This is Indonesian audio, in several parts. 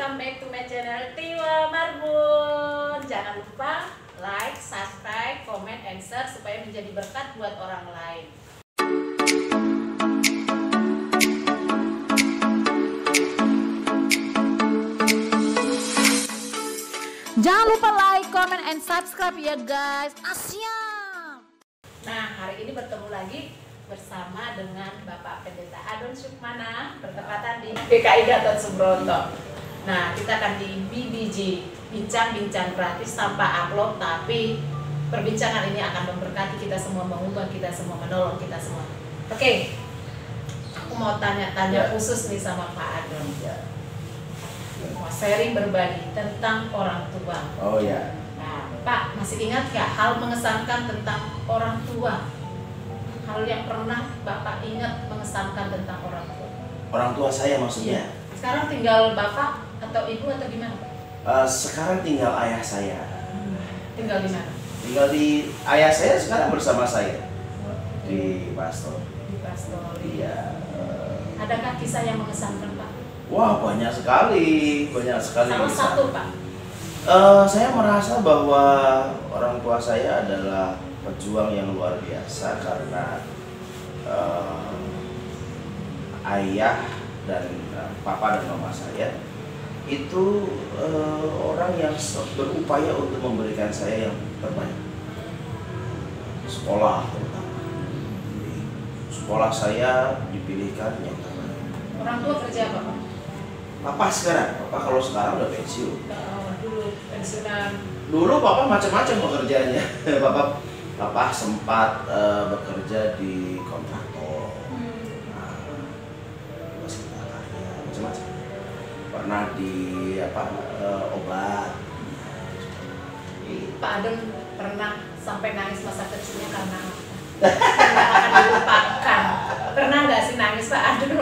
welcome back to my channel Tiwa Marbun. Jangan lupa like, subscribe, comment, and share supaya menjadi berkat buat orang lain. Jangan lupa like, comment, and subscribe ya guys. Asyam. Nah, hari ini bertemu lagi bersama dengan Bapak Pendeta Adon Sukmana, bertepatan di GKI Gatot Subroto. Nah, kita akan di BBG, bincang-bincang gratis tanpa upload, tapi perbincangan ini akan memberkati kita semua, mengubah kita semua, menolong kita semua. Oke, aku mau tanya-tanya khusus nih sama Pak Adon. Mau sharing berbagi tentang orang tua. Oh ya. Nah, Pak, masih ingat gak hal mengesankan tentang orang tua? Hal yang pernah Bapak ingat mengesankan tentang orang tua? Orang tua saya maksudnya? Iya. Sekarang tinggal Bapak atau Ibu atau gimana? Sekarang tinggal ayah saya. Tinggal di mana? Tinggal di ayah saya sekarang bersama saya di Pastor. Di Pastor. Iya. Adakah kisah yang mengesankan Pak? Wah, banyak sekali, banyak sekali. Salah satu Pak. Saya merasa bahwa orang tua saya adalah pejuang yang luar biasa karena ayah dan papa dan mama saya itu orang yang berupaya untuk memberikan saya yang terbaik. Sekolah terutama. Jadi, sekolah saya dipilihkan yang terbaik. Orang tua kerja apa Pak? Papa sekarang, papa kalau sekarang udah pensiun. Dulu pensiunan. Dulu papa macam-macam pekerjaannya. Papa sempat bekerja di kontraktor, macam-macam. Pernah di obat. Pak Adon pernah sampai nangis masa kecilnya karena apa? Tidak akan dilupakan. Pernah nggak sih nangis Pak Adon?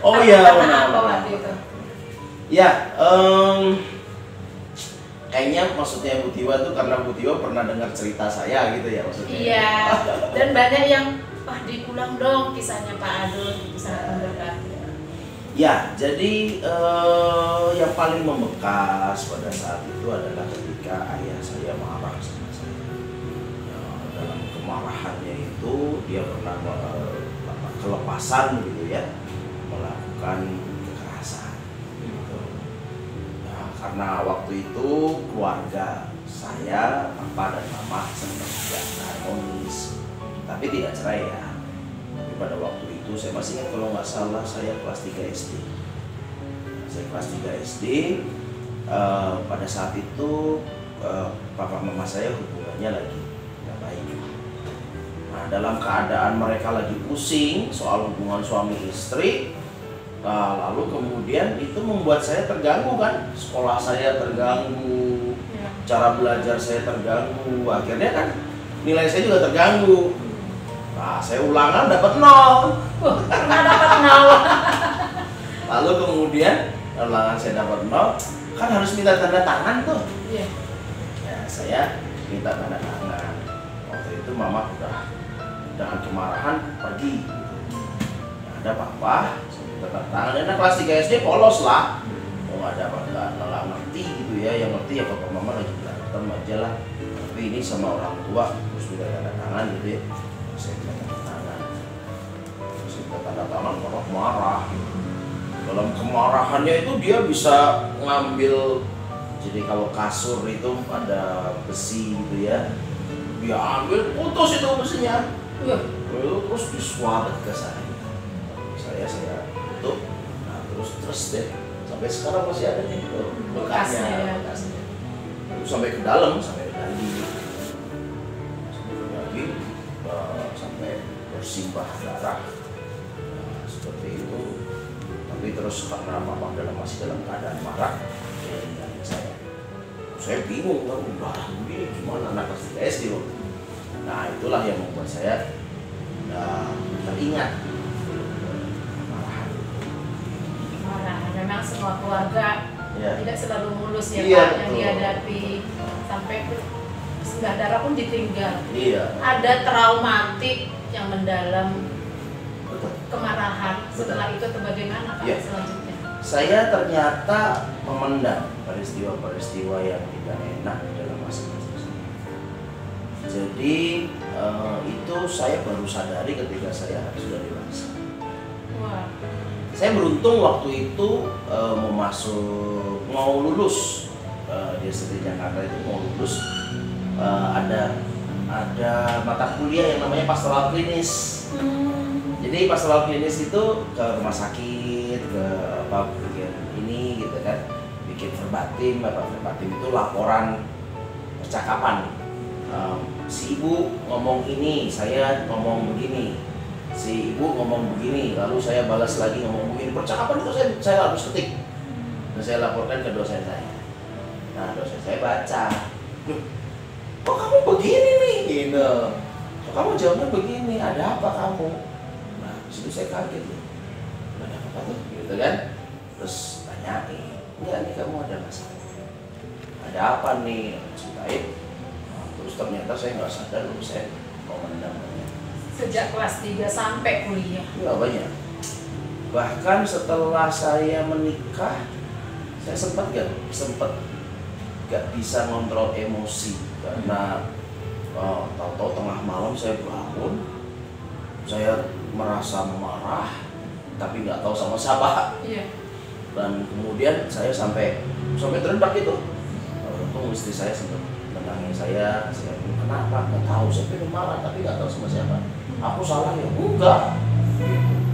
Oh iya, benar. Apa waktu itu? Ya, kayaknya maksudnya Bu Tiwa tuh karena Bu Tiwa pernah dengar cerita saya gitu ya maksudnya. Iya. Dan banyak yang diulang dong kisahnya Pak Adon, itu sangat memberkati. Ya, jadi yang paling membekas pada saat itu adalah ketika ayah saya marah sama saya. Dalam kemarahannya itu dia pernah kelepasan gitu ya, melakukan kekerasan. Gitu. Nah, karena waktu itu keluarga saya, papa dan mama sempat harmonis, tapi tidak cerai ya. Tapi pada waktu itu saya masih ingat kalau nggak salah saya kelas 3 SD. Saya kelas 3 SD. Pada saat itu papa mama saya hubungannya lagi nggak baik. Nah, dalam keadaan mereka lagi pusing soal hubungan suami istri, lalu kemudian itu membuat saya terganggu kan, sekolah saya terganggu, cara belajar saya terganggu, akhirnya kan nilai saya juga terganggu. Nah, saya ulangan dapat 0. Pernah dapat 0. Lalu kemudian ulangan saya dapat 0, kan harus minta tanda tangan tuh. Iya. Ya, saya minta tanda tangan. Waktu itu mama udah dengan kemarahan pergi. Nah, ada papa, saya minta tanda tangan. Dan kelas 3 SD polos lah. Oh, nggak ada apa, nggak ngerti gitu ya. Yang ngerti ya papa mama lagi berantem aja lah. Tapi ini sama orang tua terus minta tanda tangan gitu ya. Saya minta tanda tangan. Saya minta tanda tangan, papa marah. Dalam kemarahannya itu dia bisa ngambil, jadi kalau kasur itu ada besi gitu ya, dia ambil, putus itu besinya. Terus disuapet ke saya. Saya tutup. Nah, terus deh sampai sekarang masih ada nih bekasnya. Terus sampai ke dalam, sampai ke daging, sampai bersimbah darah. Nah, seperti itu. Tapi terus karena papa masih dalam keadaan marah, dia ninggalin saya. Saya bingung kan, darah begini gimana anak kelas 3 SD loh. Nah, itulah yang membuat saya teringat Marah. Memang semua keluarga tidak selalu mulus ya iya, Pak, yang dihadapi sampai bersimbah darah pun ditinggal. Iya. Ada traumatik yang mendalam, Betul. kemarahan. Setelah itu bagaimana Pak Iya. selanjutnya? saya ternyata memendam peristiwa-peristiwa yang tidak enak dalam masa-masa saya. Jadi itu saya baru sadari ketika saya sudah dewasa. Wah. Saya beruntung waktu itu mau lulus di SD Jakarta itu mau lulus, ada mata kuliah yang namanya pastoral klinis. Jadi pastoral klinis itu ke rumah sakit, ke apa bikin ini gitu kan, bikin verbatim. Verbatim itu laporan percakapan. Si ibu ngomong ini, saya ngomong begini. Si ibu ngomong begini, lalu saya balas lagi ngomong begini. Percakapan itu saya harus ketik dan saya laporkan ke dosen saya. Nah, dosen saya baca, "Loh, kok kamu begini nih?" Gitu. "Kok kamu jawabnya begini? Ada apa kamu?" Nah, disitu saya kaget loh. "Ada apa tuh?" Gitu kan. Terus tanyain, "Enggak nih, kamu ada masalah? Ada apa nih?" Ceritain. Nah, terus ternyata saya nggak sadar loh, saya mau mendam. Sejak kelas 3 sampai kuliah? Ya banyak. Bahkan setelah saya menikah, saya sempat gak bisa ngontrol emosi karena tahu-tahu tengah malam saya bangun, saya merasa marah, tapi nggak tahu sama siapa. Iya. Dan kemudian saya sampai terendak itu. Untung istri saya sempat menangis saya bilang, "Kenapa?" "Nggak tahu, saya pengen marah tapi nggak tahu sama siapa." "Aku salah ya?" "Enggak."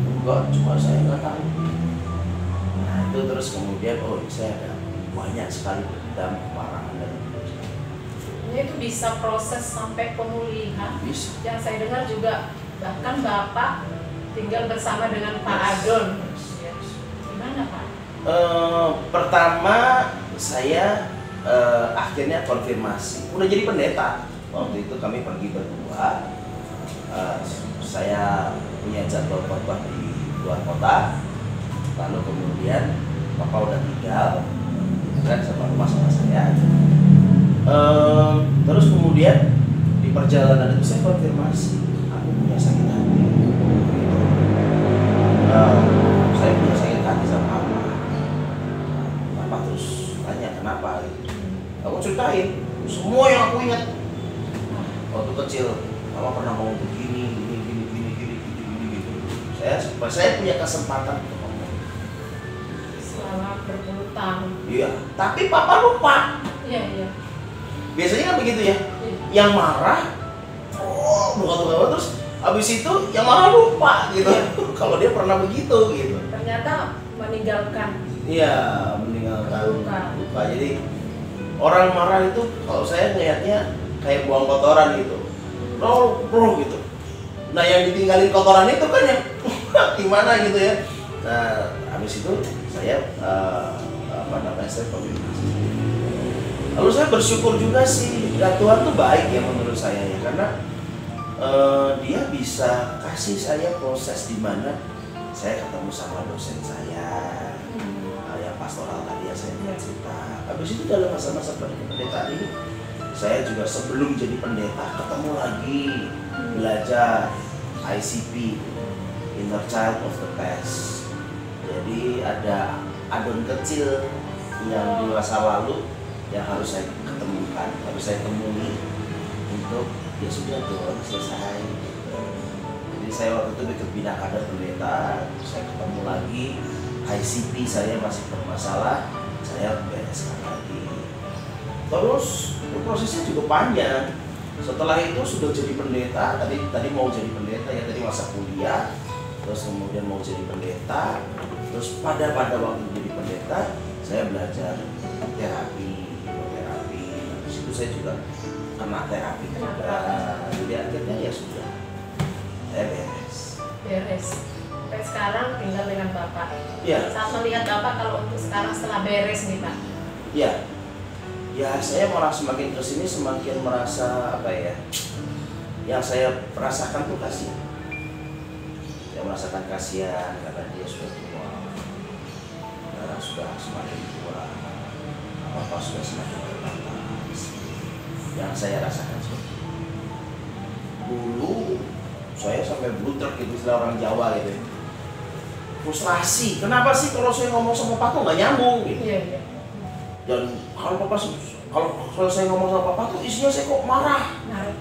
"Enggak, cuma saya nggak tahu." Nah itu terus kemudian, saya ada banyak sekali dendam, kemarahan dan itu bisa proses sampai pemulihan. bisa. Yang saya dengar juga bahkan Bapak tinggal bersama dengan Pak Adon. Gimana Pak? Pertama saya akhirnya konfirmasi, udah jadi pendeta. Waktu itu kami pergi berdua. Saya punya jadwal khotbah di luar kota. Lalu kemudian Bapak udah tinggal kan sama rumah sama saya. Terus kemudian di perjalanan itu saya konfirmasi, aku punya sakit hati. Saya punya sakit hati sama Bapak terus tanya kenapa gitu. Aku ceritain semua yang aku ingat. Waktu kecil, Mama pernah ngomong begini, gini. Saya punya kesempatan untuk ngomong. Selama berpuluh tahun. Iya, tapi Papa lupa. Iya. Biasanya kan begitu ya. Iya. Yang marah, bukan terus abis itu yang marah lupa gitu. Kalau dia pernah begitu gitu. Ternyata meninggalkan. Iya, meninggalkan luka. Jadi orang marah itu kalau saya ngelihatnya kayak buang kotoran gitu. Bro gitu. Nah yang ditinggalin kotoran itu kan yang gimana gitu ya. Nah habis itu saya saya komunikasi. Lalu saya bersyukur juga sih, Tuhan tuh baik ya menurut saya ya, karena dia bisa kasih saya proses di mana saya ketemu sama dosen saya yang pastoral tadi yang saya cerita. Habis itu dalam masa-masa pendetaan ini saya juga sebelum jadi pendeta ketemu lagi belajar ICP, Inner Child of the Past. Jadi ada adon kecil yang di masa lalu yang harus saya ketemukan, harus saya temui untuk ya sudah dong selesai. Jadi saya waktu itu ikut bina kader pendeta, saya ketemu lagi ICP saya masih bermasalah, saya bereskan lagi. Terus prosesnya juga panjang. Setelah itu sudah jadi pendeta, tadi mau jadi pendeta ya, tadi masa kuliah, terus kemudian mau jadi pendeta, terus pada waktu jadi pendeta saya belajar terapi. Di situ saya juga kena terapi juga. Jadi akhirnya ya sudah, saya beres. Sampai sekarang tinggal dengan Bapak. Ya. Saat melihat Bapak kalau untuk sekarang setelah beres nih Pak. Ya saya malah semakin kesini semakin merasa apa ya, yang saya rasakan tuh kasihan. Saya merasakan kasihan karena dia sudah tua, sudah semakin tua, apa sudah semakin terbatas. Yang saya rasakan seperti itu. Dulu saya sampai blutrek gitu, istilah orang Jawa gitu. frustrasi. Kenapa sih kalau saya ngomong sama papa tuh nggak nyambung gitu? Iya. Dan kalau saya ngomong sama papa tuh isinya saya kok marah.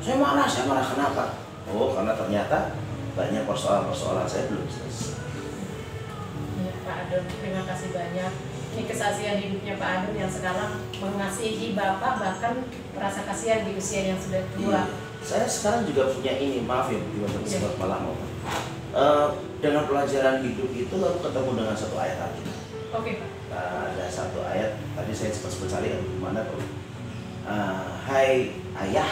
Saya marah kenapa? Oh, karena ternyata banyak persoalan-persoalan saya belum selesai. Ya, Pak Adon, terima kasih banyak. Ini kesaksian hidupnya Pak Adon yang sekarang mengasihi Bapak, bahkan merasa kasihan di usia yang sudah tua. Saya sekarang juga punya ini, maaf ya, buat malam. Dengan pelajaran hidup itu lalu ketemu dengan satu ayat Alkitab. Oke, Pak. Ada satu ayat, tadi saya sempat cari mana tuh. Hai ayah,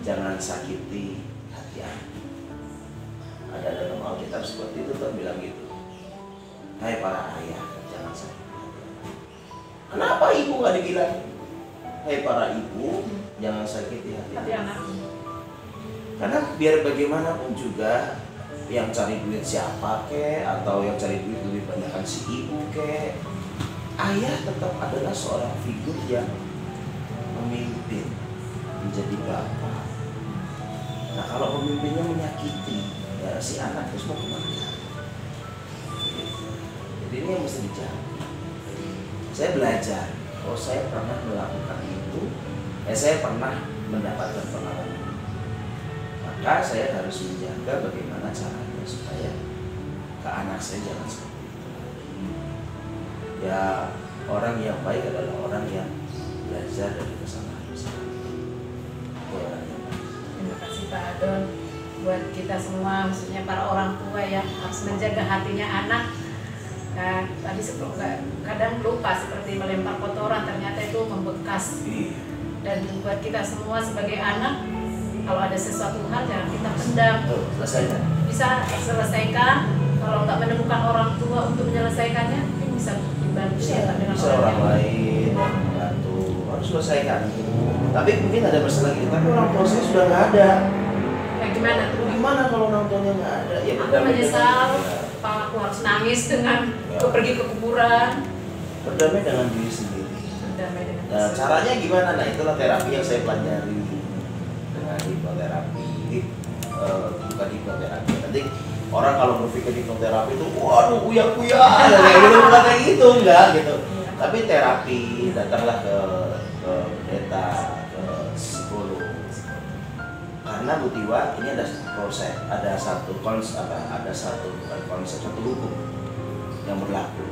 jangan sakiti hati anak. Ada dalam Alkitab seperti itu tuh bilang gitu. Hai para ayah, jangan sakiti hati anak. Kenapa ibu nggak dibilang? Hai para ibu, jangan sakiti hati anak. Karena biar bagaimanapun juga yang cari duit siapa ke, atau yang cari duit lebih banyak kan si ibu ke, ayah tetap adalah seorang figur yang memimpin, menjadi bapak. Nah kalau pemimpinnya menyakiti, ya si anak terus mau kemana? Jadi ini yang mesti dijaga. Saya belajar, saya pernah melakukan itu, saya pernah mendapatkan pengalaman. Maka saya harus menjaga bagaimana caranya supaya ke anak saya jangan seperti itu. Ya orang yang baik adalah orang yang belajar dari kesalahan. Terima kasih Pak Adon. Buat kita semua, maksudnya para orang tua ya, harus menjaga hatinya anak. Nah, tadi kadang lupa seperti melempar kotoran, ternyata itu membekas. Dan buat kita semua sebagai anak, kalau ada sesuatu hal jangan kita pendam. Selesaikan. Bisa selesaikan. Kalau nggak menemukan orang tua untuk menyelesaikannya, mungkin bisa dibantu ya dengan orang lain membantu. Harus selesaikan. Tapi mungkin ada masalah gitu. Tapi orang tua saya sudah nggak ada. Nah, gimana tuh? Gimana kalau orang tuanya nggak ada? Ya aku menyesal. Pak aku harus nangis dengan pergi ke kuburan. Berdamai dengan diri sendiri. Berdamai dengan diri. Nah, caranya gimana? Nah, itulah terapi yang saya pelajari dengan hipnoterapi. Bukan hipnoterapi. Nanti orang kalau berpikir hipnoterapi itu, waduh, uya-uya, kayak gitu, bukan kayak gitu, enggak gitu. Tapi terapi, datanglah ke pendeta, ke psikolog. Karena Bu Tiwa, ini ada proses, ada satu hukum yang berlaku.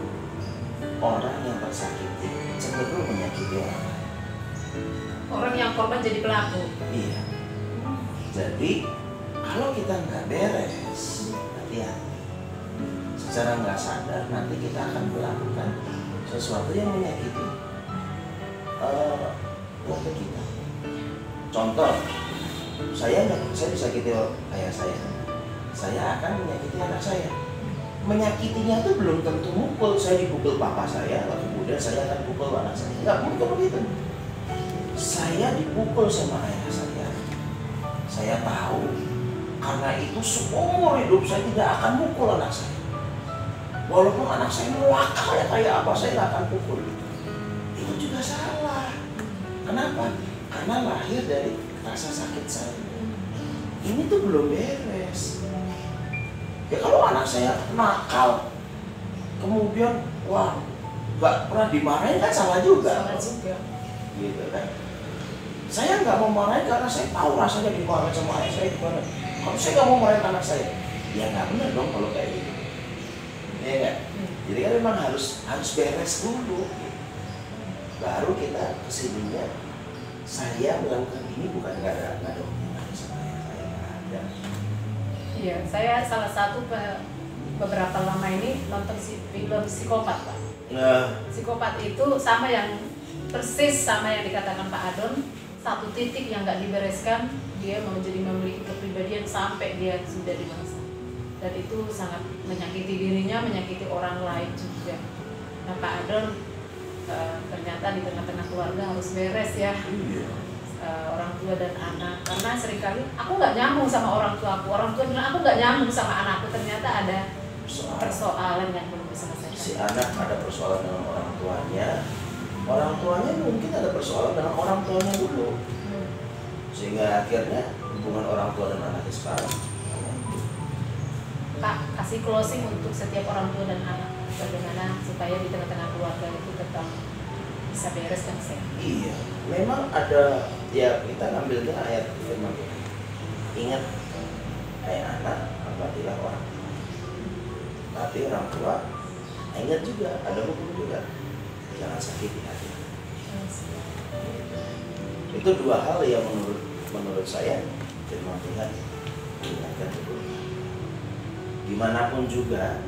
Orang yang tersakiti cenderung menyakiti orang lain. Orang yang korban jadi pelaku. Iya. Jadi kalau kita nggak beres, hati-hati. Secara nggak sadar nanti kita akan melakukan sesuatu yang menyakiti keluarga kita. Contoh, saya disakiti ayah saya akan menyakiti anak saya. Menyakitinya itu belum tentu mukul. Saya dipukul papa saya, lalu kemudian saya akan pukul anak saya. Nggak mungkin begitu. Saya dipukul sama ayah saya. Saya tahu, karena itu seumur hidup saya tidak akan mukul anak saya. Walaupun anak saya melakar kayak apa, saya nggak akan pukul. Itu juga salah. Kenapa? Karena lahir dari rasa sakit saya. Ini tuh belum beres. Ya kalau anak saya nakal, kemudian wah nggak pernah dimarahin kan salah juga. Salah juga. Gitu kan. Saya nggak mau marahin karena saya tahu rasanya dimarahin sama ayah saya gimana. Kalau saya nggak mau marahin anak saya, ya nggak benar dong kalau kayak gitu. Iya nggak? Jadi kan memang harus beres dulu. Baru kita kesininya. Saya melakukan ini bukan nggak ada hubungan sama ayah saya, nggak ada. Iya, saya salah satu beberapa lama ini nonton film Psikopat, Pak. Psikopat itu sama yang persis sama yang dikatakan Pak Adon. Satu titik yang nggak dibereskan, dia memiliki kepribadian sampai dia sudah dewasa. Dan itu sangat menyakiti dirinya, menyakiti orang lain juga. Nah, Pak Adon ternyata di tengah-tengah keluarga harus beres ya. Orang tua dan anak, karena seringkali aku nggak nyambung sama orang tua bilang aku nggak nyambung sama anakku, ternyata ada persoalan yang belum diselesaikan. Si anak ada persoalan dengan orang tuanya mungkin ada persoalan dengan orang tuanya dulu, sehingga akhirnya hubungan orang tua dan anaknya sekarang. Kak, kasih closing untuk setiap orang tua dan anak, bagaimana supaya di tengah-tengah keluarga itu tetap bisa beres dan sehat. Iya, memang ada, ya kita ngambilnya ayat firman Tuhan. Ingat, hai anak, hormatilah orang tua. Tapi orang tua, ingat juga, ada hukum juga, jangan sakiti hati. Itu dua hal yang menurut saya firman Tuhan ingatkan betul. Dimanapun juga,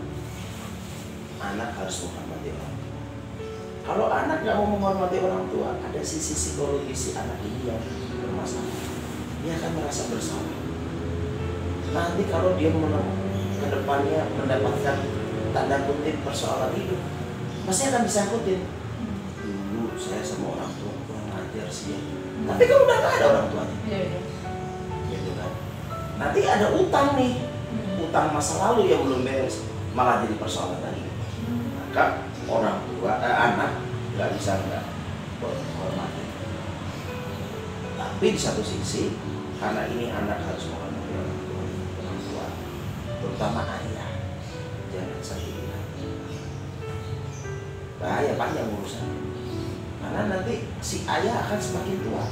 anak harus menghormati orang tua. Kalau anak nggak mau menghormati orang tua, ada sisi psikologis si anak ini yang bermasalah. Dia akan merasa bersalah. Nanti kalau dia ke depannya mendapatkan tanda kutip persoalan hidup, pasti akan disangkutin. Dulu saya sama orang tua kurang ajar sih ya. Tapi kan udah nggak ada orang tuanya. Gitu kan. Nanti ada utang nih, utang masa lalu yang belum beres, malah jadi persoalan lagi. Maka orang tua, anak nggak bisa nggak menghormati. Tapi di satu sisi, karena ini anak harus menghormati orang tua, terutama ayah, jangan sakiti hati. Bahaya panjang urusan. Karena nanti si ayah akan semakin tua.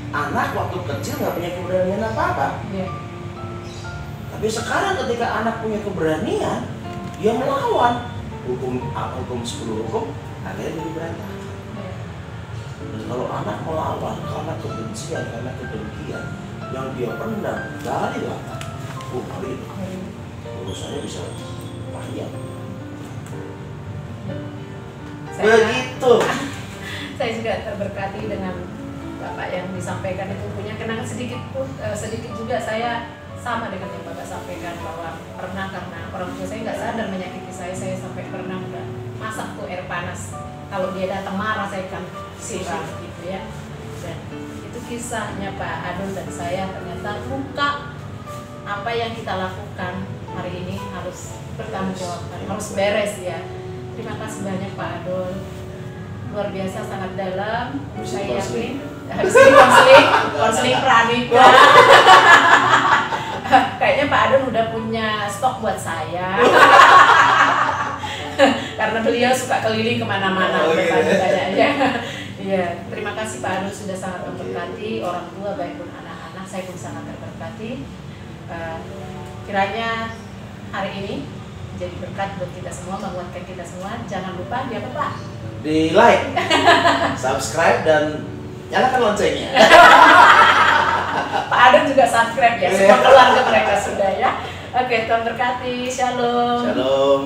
Anak waktu kecil nggak punya keberanian apa-apa. Tapi sekarang ketika anak punya keberanian, dia melawan hukum 10 hukum, akhirnya jadi berantakan. Dan kalau anak melawan karena kebencian, karena kedengkian yang dia pendam dari belakang, hari urusannya bisa panjang. Begitu. Saya juga terberkati dengan Bapak yang disampaikan itu, punya kenangan sedikit juga. Saya sama dengan yang Bapak sampaikan, bahwa pernah karena orang tua saya nggak sadar menyakiti saya sampai pernah udah masak tuh air panas, kalau dia datang marah saya kan siram gitu ya. Dan itu kisahnya Pak Adon dan saya, ternyata luka apa yang kita lakukan hari ini harus bertanggung jawab, harus beres ya. Terima kasih banyak Pak Adon, luar biasa, sangat dalam. Saya yakin habis ini konseling pranikah. Kayaknya Pak Adon udah punya stok buat saya. Karena beliau suka keliling kemana-mana bertanya-tanya. Iya, terima kasih Pak Adon sudah sangat memberkati orang tua baik pun anak-anak. Saya pun sangat terberkati. Kiranya hari ini jadi berkat buat kita semua, menguatkan kita semua. Jangan lupa di apa Pak? Di like, subscribe, dan nyalakan loncengnya. Pak Adon juga subscribe ya, semua keluarga mereka sudah ya. Oke, Tuhan berkati. Shalom. Shalom.